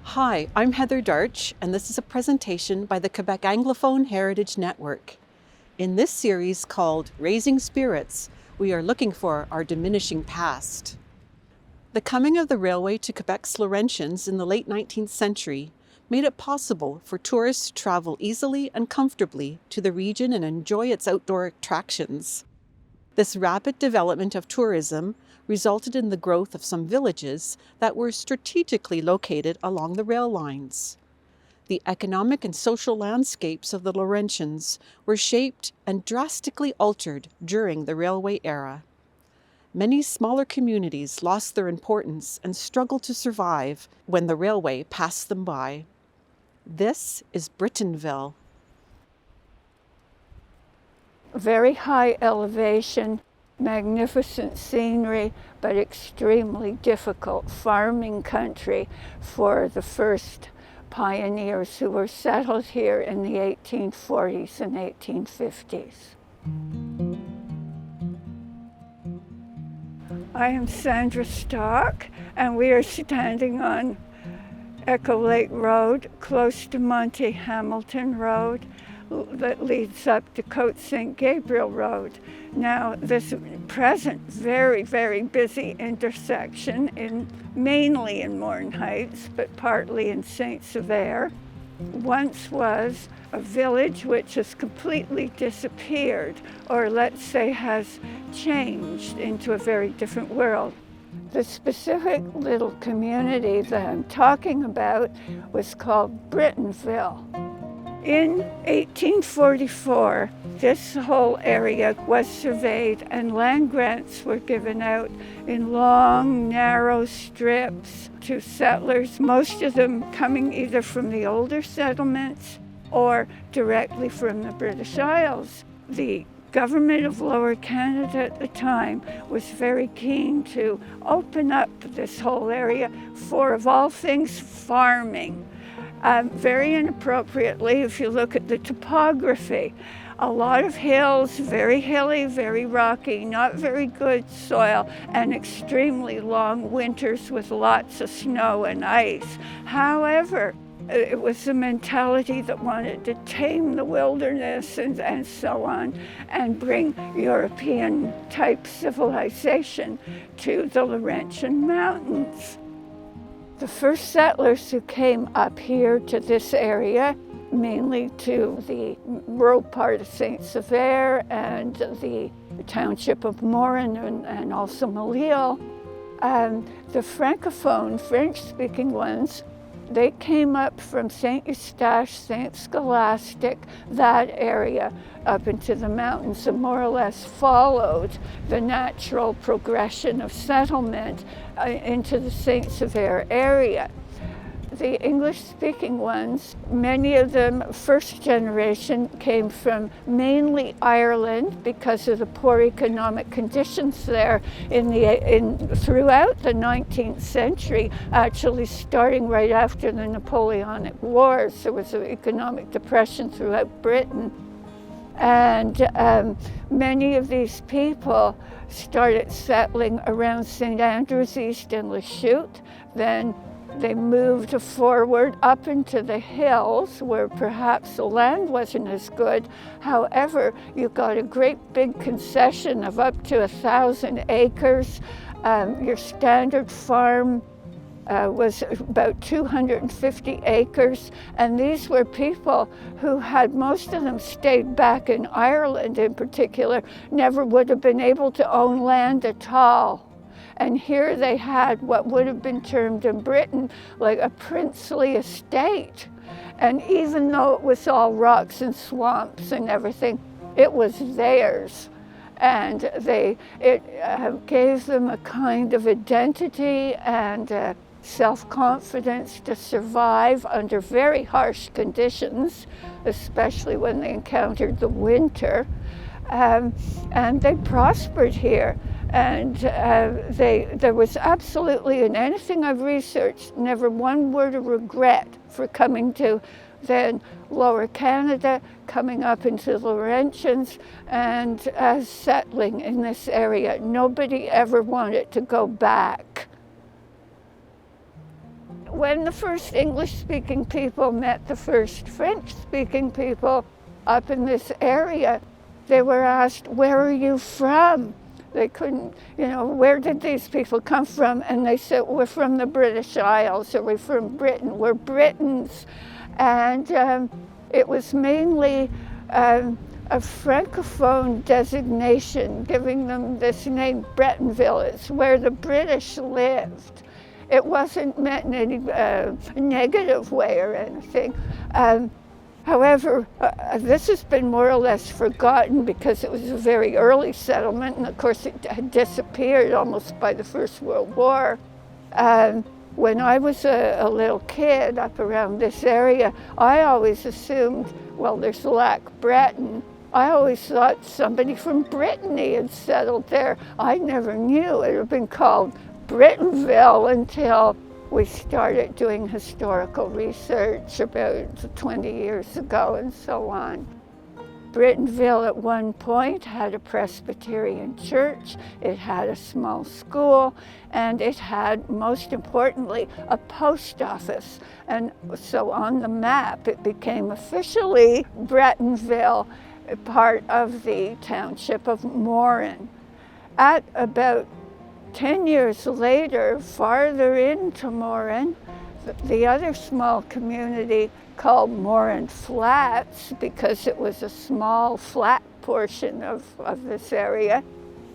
Hi, I'm Heather Darch, and this is a presentation by the Quebec Anglophone Heritage Network. In this series called Raising Spirits, we are looking for our diminishing past. The coming of the railway to Quebec's Laurentians in the late 19th century made it possible for tourists to travel easily and comfortably to the region and enjoy its outdoor attractions. This rapid development of tourism resulted in the growth of some villages that were strategically located along the rail lines. The economic and social landscapes of the Laurentians were shaped and drastically altered during the railway era. Many smaller communities lost their importance and struggled to survive when the railway passed them by. This is Britonville. Very high elevation, magnificent scenery, but extremely difficult farming country for the first pioneers who were settled here in the 1840s and 1850s. I am Sandra Stock, and we are standing on Echo Lake Road, close to Monte Hamilton Road, that leads up to Côte St. Gabriel Road. Now, this present very, very busy intersection, mainly in Morin Heights, but partly in Saint Sever, once was a village which has completely disappeared, or let's say has changed into a very different world. The specific little community that I'm talking about was called Britonville. In 1844, this whole area was surveyed and land grants were given out in long, narrow strips to settlers, most of them coming either from the older settlements or directly from the British Isles. The government of Lower Canada at the time was very keen to open up this whole area for, of all things, farming. Very inappropriately, if you look at the topography, a lot of hills, very hilly, very rocky, not very good soil, and extremely long winters with lots of snow and ice. However, it was the mentality that wanted to tame the wilderness and so on, and bring European-type civilization to the Laurentian mountains. The first settlers who came up here to this area, mainly to the rural part of Saint Sever and the township of Morin and also Malil, the Francophone, French-speaking ones, they came up from Saint Eustache, Saint Scholastic, that area up into the mountains, and more or less followed the natural progression of settlement into the Saint Sever area. The English-speaking ones, many of them, first generation, came from mainly Ireland because of the poor economic conditions there throughout the 19th century, actually starting right after the Napoleonic Wars. There was an economic depression throughout Britain. And many of these people started settling around St. Andrews East in Lachute. Then they moved forward up into the hills where perhaps the land wasn't as good. However, you got a great big concession of up to 1,000 acres. Your standard farm was about 250 acres, and these were people who had, most of them stayed back in Ireland in particular, never would have been able to own land at all. And here they had what would have been termed in Britain like a princely estate. And even though it was all rocks and swamps and everything, it was theirs. And it gave them a kind of identity and self-confidence to survive under very harsh conditions, especially when they encountered the winter. And they prospered here. And there was absolutely, in anything I've researched, never one word of regret for coming to then Lower Canada, coming up into the Laurentians, and settling in this area. Nobody ever wanted to go back. when the first English-speaking people met the first French-speaking people up in this area, they were asked, "Where are you from?" They couldn't, where did these people come from? And they said, "We're from the British Isles, or we're from Britain. We're Britons." And it was mainly a Francophone designation, giving them this name, Britonville. It's where the British lived. It wasn't meant in any negative way or anything. However, this has been more or less forgotten because it was a very early settlement, and of course it had disappeared almost by the First World War. When I was a little kid up around this area, I always assumed, well, there's Lac Breton. I always thought somebody from Brittany had settled there. I never knew it had been called Britonville until we started doing historical research about 20 years ago and so on. Britonville at one point had a Presbyterian church, it had a small school, and it had, most importantly, a post office. And so on the map, it became officially Britonville, part of the township of Morin. At about 10 years later, farther into Morin, the other small community called Morin Flats, because it was a small flat portion of this area,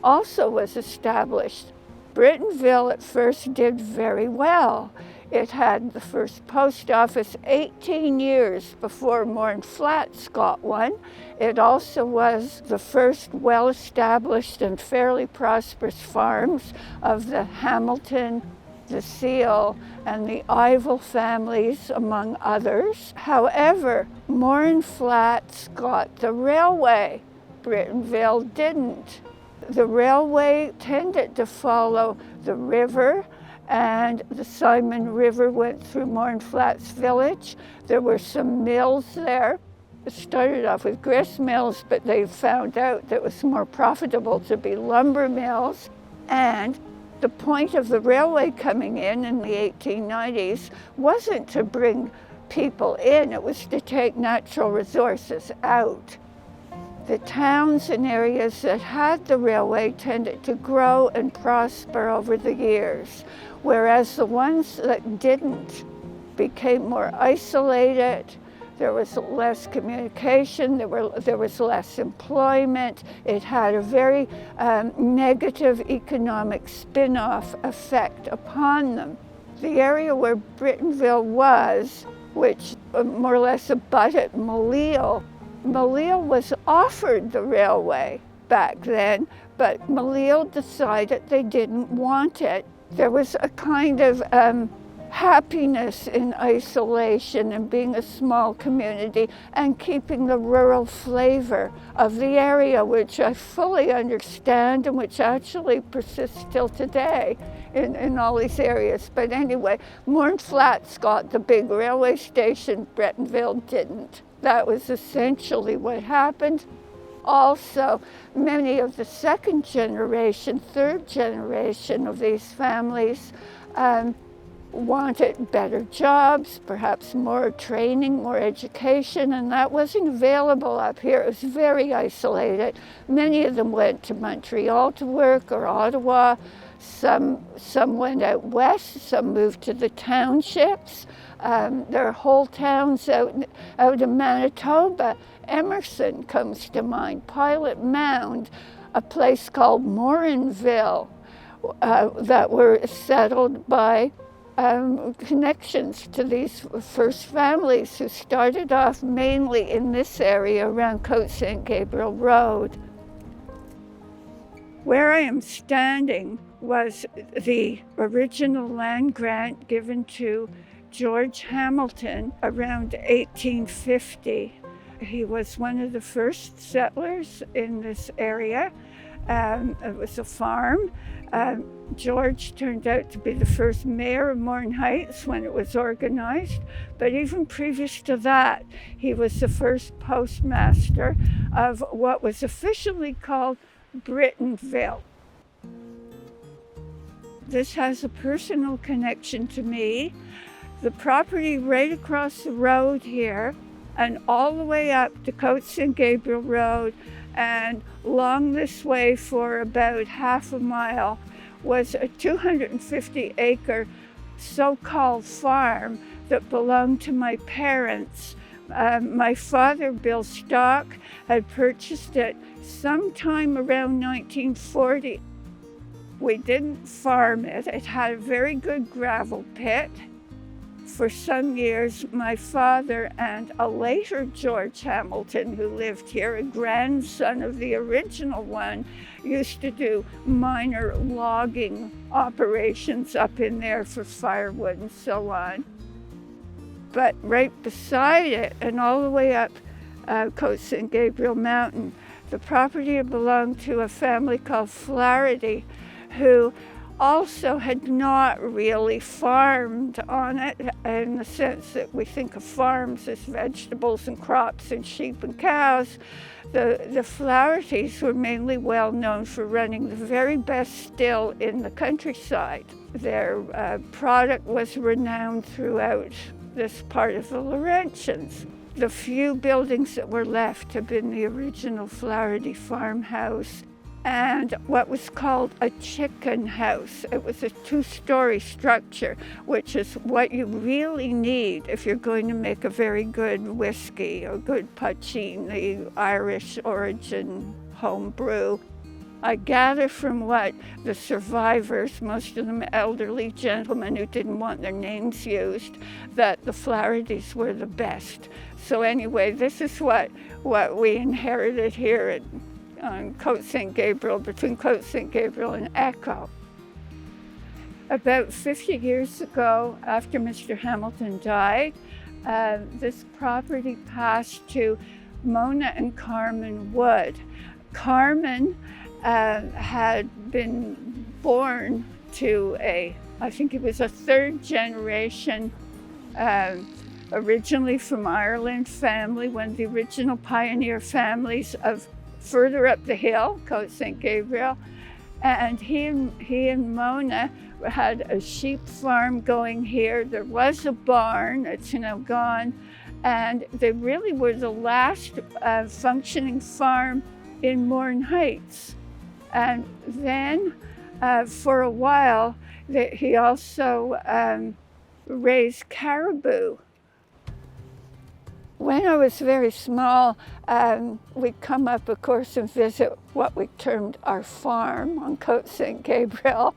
also was established. Britonville at first did very well. It had the first post office 18 years before Morin Flats got one. It also was the first well-established and fairly prosperous farms of the Hamilton, the Seal, and the Ivel families, among others. However, Morin Flats got the railway. Britonville didn't. The railway tended to follow the river, and the Simon River went through Morin Flats village. There were some mills there. It started off with grist mills, but they found out that it was more profitable to be lumber mills. And the point of the railway coming in the 1890s wasn't to bring people in, it was to take natural resources out. The towns and areas that had the railway tended to grow and prosper over the years, whereas the ones that didn't became more isolated. There was less communication, there was less employment. It had a very negative economic spin-off effect upon them. The area where Britonville was, which more or less abutted Malil was offered the railway back then, but Malil decided they didn't want it. There was a kind of happiness in isolation and being a small community and keeping the rural flavor of the area, which I fully understand and which actually persists still today in all these areas. But anyway, Morin Flats got the big railway station, Britonville didn't. That was essentially what happened. Also, many of the second generation, third generation of these families wanted better jobs, perhaps more training, more education, and that wasn't available up here. It was very isolated. Many of them went to Montreal to work or Ottawa. Some went out west, some moved to the townships. There are whole towns out in Manitoba. Emerson comes to mind, Pilot Mound, a place called Morinville that were settled by connections to these first families who started off mainly in this area around Côte St. Gabriel Road. Where I am standing was the original land grant given to George Hamilton around 1850. He was one of the first settlers in this area. It was a farm. George turned out to be the first mayor of Morin Heights when it was organized, but even previous to that, he was the first postmaster of what was officially called Britonville. This has a personal connection to me. The property right across the road here and all the way up to Cote St. Gabriel Road and along this way for about half a mile was a 250-acre so-called farm that belonged to my parents. My father, Bill Stock, had purchased it sometime around 1940. We didn't farm it. It had a very good gravel pit. For some years, my father and a later George Hamilton, who lived here, a grandson of the original one, used to do minor logging operations up in there for firewood and so on. But right beside it and all the way up Cote St. Gabriel Mountain, the property belonged to a family called Flaherty, who also had not really farmed on it in the sense that we think of farms as vegetables and crops and sheep and cows. The Flahertys were mainly well known for running the very best still in the countryside. Their product was renowned throughout this part of the Laurentians. The few buildings that were left have been the original Flaherty farmhouse and what was called a chicken house. It was a 2-story structure, which is what you really need if you're going to make a very good whiskey or good poitín, the Irish origin home brew. I gather from what the survivors, most of them elderly gentlemen who didn't want their names used, that the Flahertys were the best. So anyway, this is what we inherited here on Cote St. Gabriel, between Cote St. Gabriel and Echo. About 50 years ago, after Mr. Hamilton died, this property passed to Mona and Carmen Wood. Carmen had been born to I think it was a 3rd generation, originally from Ireland family, one of the original pioneer families of further up the hill, Cote St. Gabriel. And he and Mona had a sheep farm going here. There was a barn, it's now gone. And they really were the last functioning farm in Morin Heights. And then for a while, he also raised caribou. When I was very small, we'd come up, of course, and visit what we termed our farm on Cote St. Gabriel.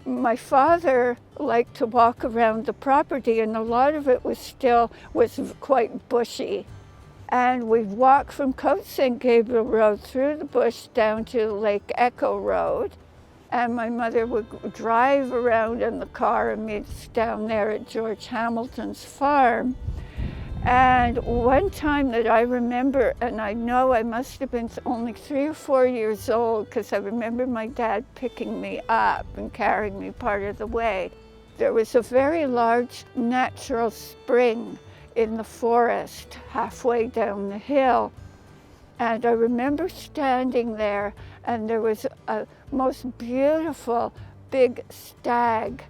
My father liked to walk around the property, and a lot of it was quite bushy. And we'd walk from Cote St. Gabriel Road through the bush down to Lake Echo Road. And my mother would drive around in the car and meet us down there at George Hamilton's farm. And one time that I remember, and I know I must have been only 3 or 4 years old, because I remember my dad picking me up and carrying me part of the way. There was a very large natural spring in the forest halfway down the hill. And I remember standing there, and there was a most beautiful big stag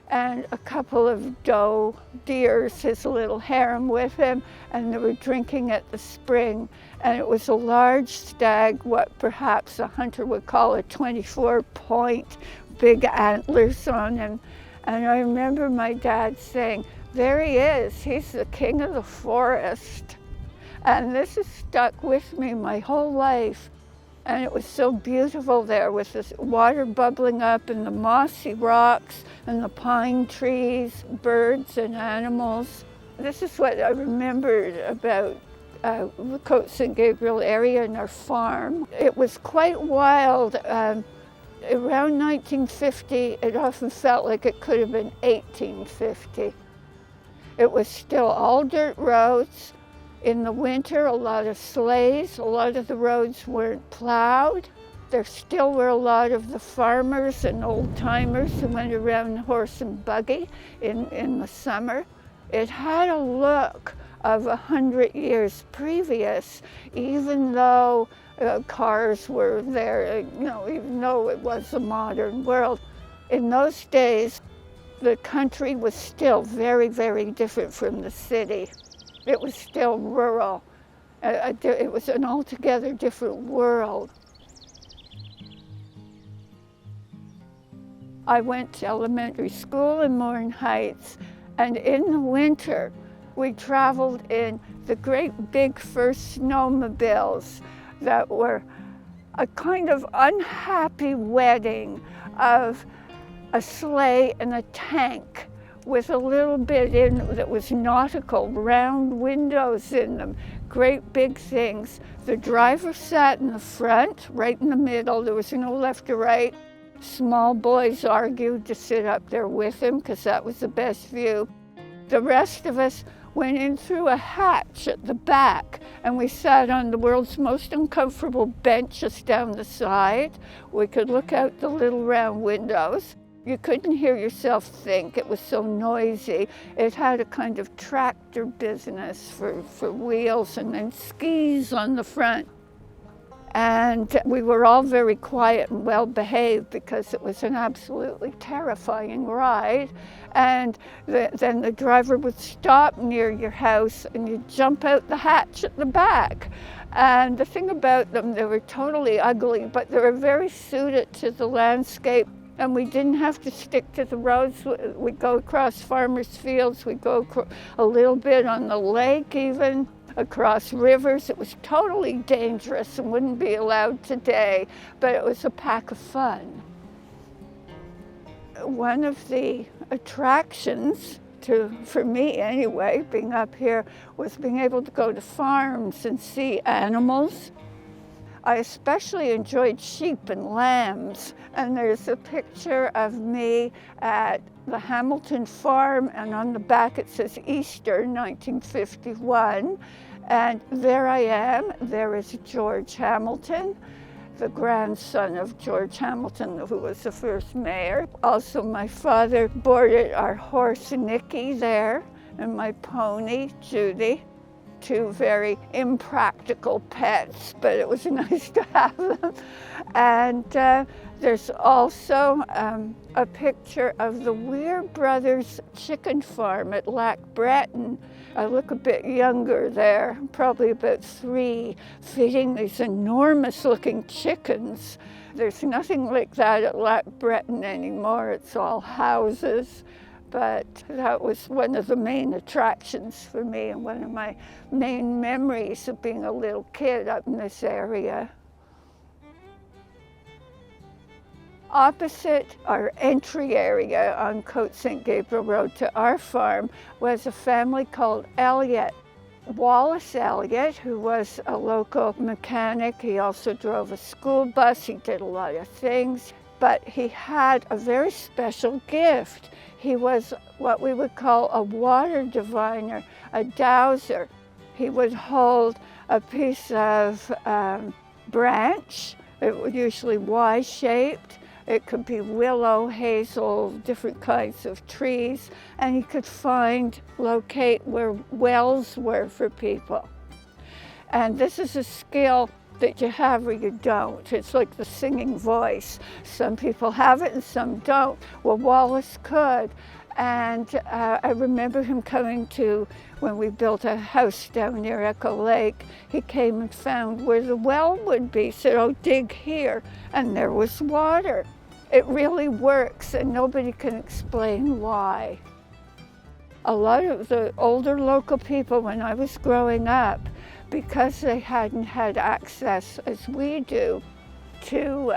and a couple of doe deers, his little harem with him, and they were drinking at the spring. And it was a large stag, what perhaps a hunter would call a 24-point, big antlers on him. And I remember my dad saying, "There he is, he's the king of the forest." And this has stuck with me my whole life. And it was so beautiful there with this water bubbling up and the mossy rocks and the pine trees, birds and animals. This is what I remembered about the Cote St. Gabriel area and our farm. It was quite wild. Around 1950, it often felt like it could have been 1850. It was still all dirt roads. In the winter, a lot of sleighs. A lot of the roads weren't plowed. There still were a lot of the farmers and old-timers who went around horse and buggy in the summer. It had a look of 100 years previous, even though cars were there, even though it was a modern world. In those days, The country was still very, very different from the city. It was still rural. It was an altogether different world. I went to elementary school in Morin Heights, and in the winter, we traveled in the great big first snowmobiles that were a kind of unhappy wedding of a sleigh and a tank with a little bit in that was nautical, round windows in them, great big things. The driver sat in the front, right in the middle. There was no left or right. Small boys argued to sit up there with him because that was the best view. The rest of us went in through a hatch at the back, and we sat on the world's most uncomfortable benches down the side. We could look out the little round windows. You couldn't hear yourself think. It was so noisy. It had a kind of tractor business for wheels and then skis on the front. And we were all very quiet and well behaved because it was an absolutely terrifying ride. And then the driver would stop near your house and you'd jump out the hatch at the back. And the thing about them, they were totally ugly, but they were very suited to the landscape. And we didn't have to stick to the roads. We'd go across farmers' fields. We'd go a little bit on the lake even, across rivers. It was totally dangerous and wouldn't be allowed today, but it was a pack of fun. One of the attractions, for me anyway, being up here, was being able to go to farms and see animals. I especially enjoyed sheep and lambs, and there's a picture of me at the Hamilton farm, and on the back it says Easter 1951, and there I am. There is George Hamilton, the grandson of George Hamilton, who was the first mayor. Also, my father boarded our horse Nicky there, and my pony Judy. Two very impractical pets, but it was nice to have them. And there's also a picture of the Weir Brothers chicken farm at Lac Breton. I look a bit younger there, probably about 3, feeding these enormous looking chickens. There's nothing like that at Lac Breton anymore. It's all houses. But that was one of the main attractions for me and one of my main memories of being a little kid up in this area. Opposite our entry area on Côte St. Gabriel Road to our farm was a family called Elliott. Wallace Elliott, who was a local mechanic. He also drove a school bus. He did a lot of things, but he had a very special gift. He was what we would call a water diviner, a dowser. He would hold a piece of branch. It was usually Y-shaped. It could be willow, hazel, different kinds of trees, and he could locate where wells were for people. And this is a skill that you have or you don't. It's like the singing voice. Some people have it and some don't. Well, Wallace could. And I remember him coming to, when we built a house down near Echo Lake, he came and found where the well would be, said, oh, dig here. And there was water. It really works, and nobody can explain why. A lot of the older local people, when I was growing up, because they hadn't had access, as we do, to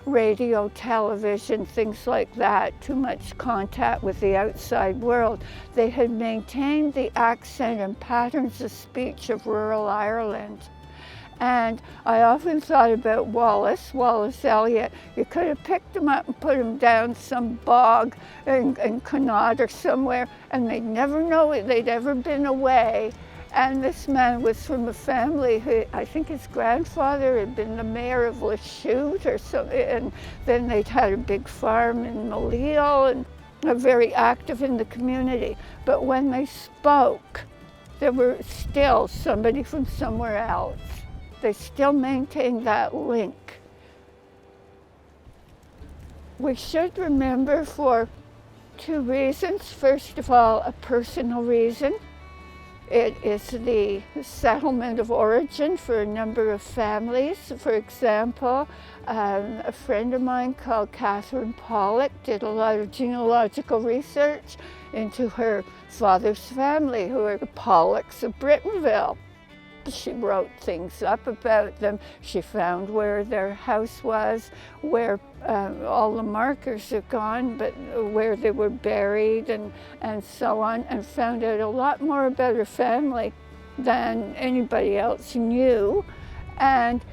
radio, television, things like that, too much contact with the outside world, they had maintained the accent and patterns of speech of rural Ireland. And I often thought about Wallace Elliott. You could have picked him up and put him down some bog in Connaught or somewhere, and they'd never know they'd ever been away. And this man was from a family who, I think his grandfather had been the mayor of Lachute or something, and then they'd had a big farm in Maleel and were very active in the community. But when they spoke, they were still somebody from somewhere else. They still maintained that link. We should remember for Two reasons. First of all, a personal reason. It is the settlement of origin for a number of families. For example, a friend of mine called Catherine Pollock did a lot of genealogical research into her father's family, who are the Pollocks of Britonville. She wrote things up about them. She found where their house was, where all the markers are gone, but where they were buried and so on, and found out a lot more about her family than anybody else knew. And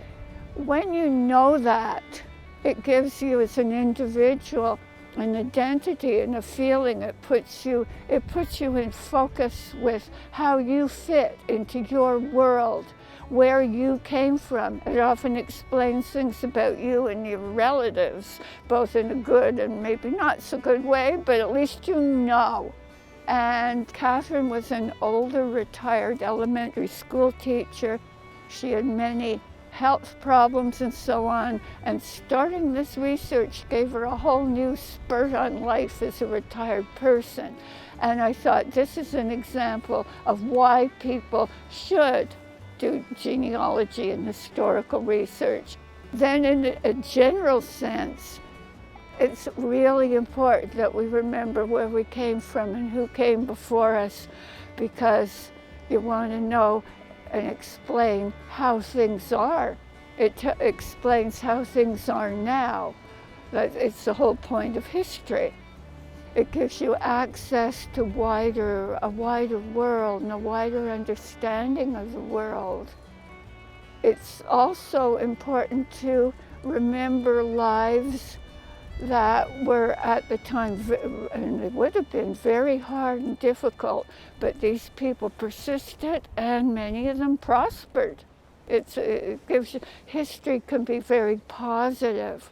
when you know that, it gives you as an individual an identity and a feeling. It puts you in focus with how you fit into your world, where you came from. It often explains things about you and your relatives, both in a good and maybe not so good way, but at least you know. And Catherine was an older, retired elementary school teacher. She had many health problems and so on, and starting this research gave her a whole new spurt on life as a retired person. And I thought, this is an example of why people should do genealogy and historical research. Then in a general sense, it's really important that we remember where we came from and who came before us, because you want to know and explain how things are. It explains how things are now. It's the whole point of history. It gives you access to a wider world and a wider understanding of the world. It's also important to remember lives that were at the time, and it would have been very hard and difficult, but these people persisted and many of them prospered. It gives you, history can be very positive.